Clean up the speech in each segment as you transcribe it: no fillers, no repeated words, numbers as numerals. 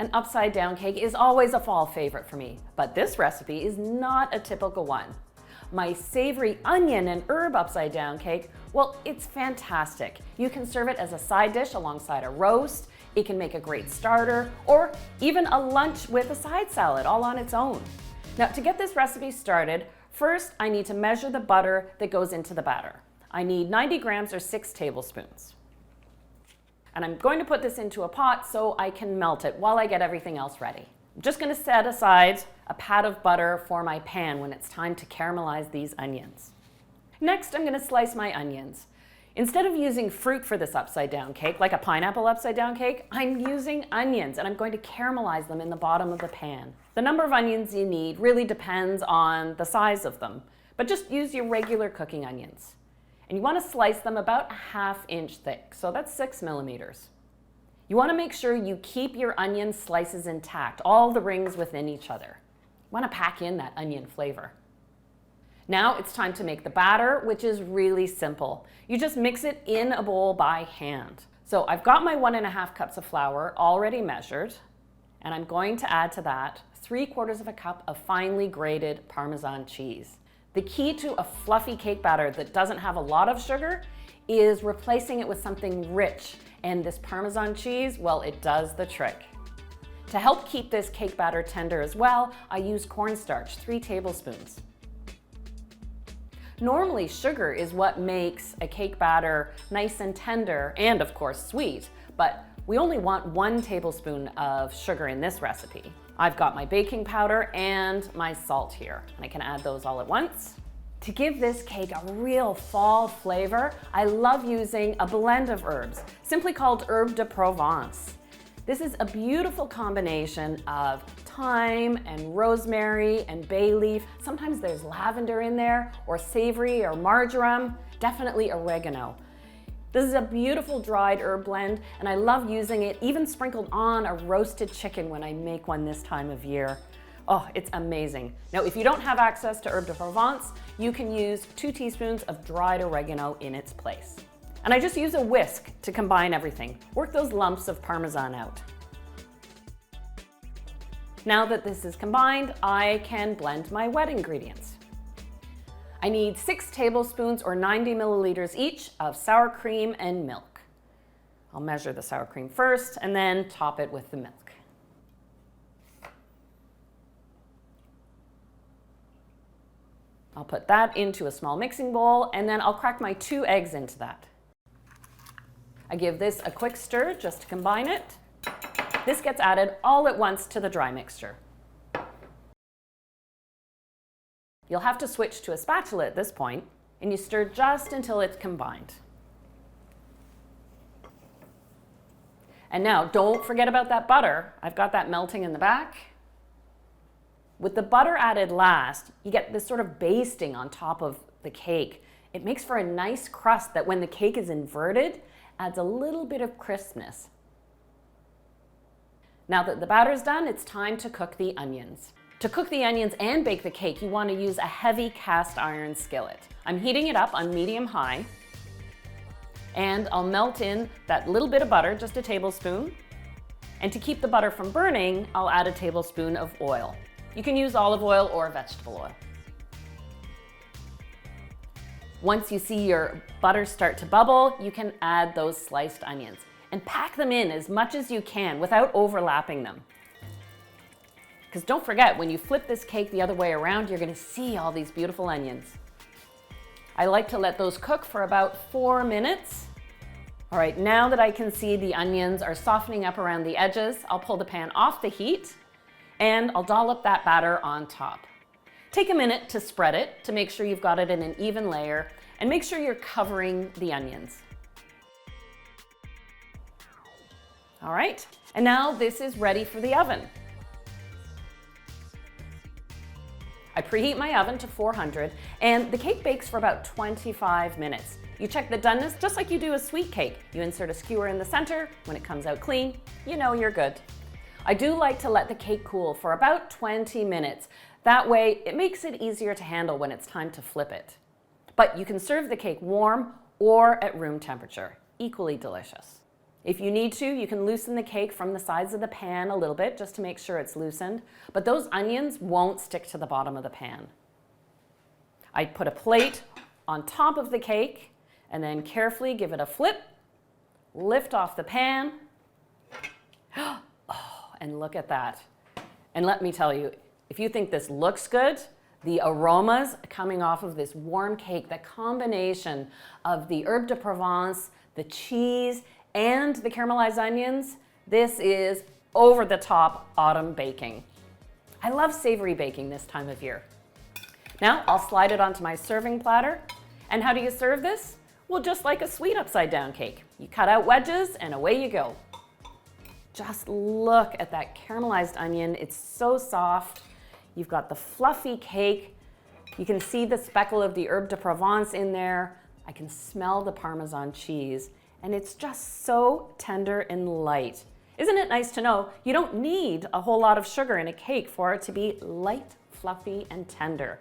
An upside down cake is always a fall favorite for me, but this recipe is not a typical one. My savory onion and herb upside down cake, well, it's fantastic. You can serve it as a side dish alongside a roast. It can make a great starter, or even a lunch with a side salad all on its own. Now, to get this recipe started, first I need to measure the butter that goes into the batter. I need 90 grams or 6 tablespoons. And I'm going to put this into a pot so I can melt it while I get everything else ready. I'm just going to set aside a pat of butter for my pan when it's time to caramelize these onions. Next, I'm going to slice my onions. Instead of using fruit for this upside down cake, like a pineapple upside down cake, I'm using onions and I'm going to caramelize them in the bottom of the pan. The number of onions you need really depends on the size of them, but just use your regular cooking onions. And you want to slice them about a ½ inch thick, so that's 6 millimeters. You want to make sure you keep your onion slices intact, all the rings within each other. You want to pack in that onion flavor. Now it's time to make the batter, which is really simple. You just mix it in a bowl by hand. So I've got my 1½ cups of flour already measured, and I'm going to add to that 3/4 cup of finely grated Parmesan cheese. The key to a fluffy cake batter that doesn't have a lot of sugar is replacing it with something rich, and this Parmesan cheese, well, it does the trick. To help keep this cake batter tender as well, I use cornstarch, 3 tablespoons. Normally, sugar is what makes a cake batter nice and tender and, of course, sweet, but we only want 1 tablespoon of sugar in this recipe. I've got my baking powder and my salt here, and I can add those all at once. To give this cake a real fall flavor, I love using a blend of herbs, simply called Herbe de Provence. This is a beautiful combination of thyme and rosemary and bay leaf. Sometimes there's lavender in there, or savory or marjoram, definitely oregano. This is a beautiful dried herb blend, and I love using it even sprinkled on a roasted chicken when I make one this time of year. Oh, it's amazing. Now, if you don't have access to Herbe de Provence, you can use 2 teaspoons of dried oregano in its place. And I just use a whisk to combine everything. Work those lumps of Parmesan out. Now that this is combined, I can blend my wet ingredients. I need 6 tablespoons or 90 milliliters each of sour cream and milk. I'll measure the sour cream first and then top it with the milk. I'll put that into a small mixing bowl and then I'll crack my 2 eggs into that. I give this a quick stir just to combine it. This gets added all at once to the dry mixture. You'll have to switch to a spatula at this point, and you stir just until it's combined. And now, don't forget about that butter. I've got that melting in the back. With the butter added last, you get this sort of basting on top of the cake. It makes for a nice crust that when the cake is inverted, adds a little bit of crispness. Now that the batter's done, it's time to cook the onions. To cook the onions and bake the cake, you want to use a heavy cast iron skillet. I'm heating it up on medium-high, and I'll melt in that little bit of butter, just a tablespoon. And to keep the butter from burning, I'll add a tablespoon of oil. You can use olive oil or vegetable oil. Once you see your butter start to bubble, you can add those sliced onions and pack them in as much as you can without overlapping them. Because don't forget, when you flip this cake the other way around, you're going to see all these beautiful onions. I like to let those cook for about 4 minutes. All right, now that I can see the onions are softening up around the edges, I'll pull the pan off the heat and I'll dollop that batter on top. Take a minute to spread it to make sure you've got it in an even layer, and make sure you're covering the onions. All right, and now this is ready for the oven. I preheat my oven to 400, and the cake bakes for about 25 minutes. You check the doneness just like you do a sweet cake. You insert a skewer in the center. When it comes out clean, you know you're good. I do like to let the cake cool for about 20 minutes. That way, it makes it easier to handle when it's time to flip it. But you can serve the cake warm or at room temperature. Equally delicious. If you need to, you can loosen the cake from the sides of the pan a little bit just to make sure it's loosened, but those onions won't stick to the bottom of the pan. I put a plate on top of the cake and then carefully give it a flip, lift off the pan. Oh, and look at that. And let me tell you, if you think this looks good, the aromas coming off of this warm cake, the combination of the herbe de Provence, the cheese, and the caramelized onions, this is over the top autumn baking. I love savory baking this time of year. Now I'll slide it onto my serving platter. And how do you serve this? Well, just like a sweet upside down cake. You cut out wedges and away you go. Just look at that caramelized onion. It's so soft. You've got the fluffy cake. You can see the speckle of the herbe de Provence in there. I can smell the Parmesan cheese. And it's just so tender and light. Isn't it nice to know you don't need a whole lot of sugar in a cake for it to be light, fluffy, and tender?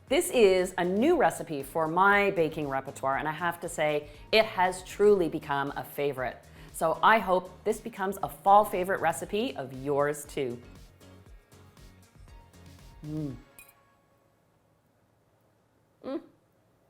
This is a new recipe for my baking repertoire, and I have to say, it has truly become a favorite. So I hope this becomes a fall favorite recipe of yours too. Mm.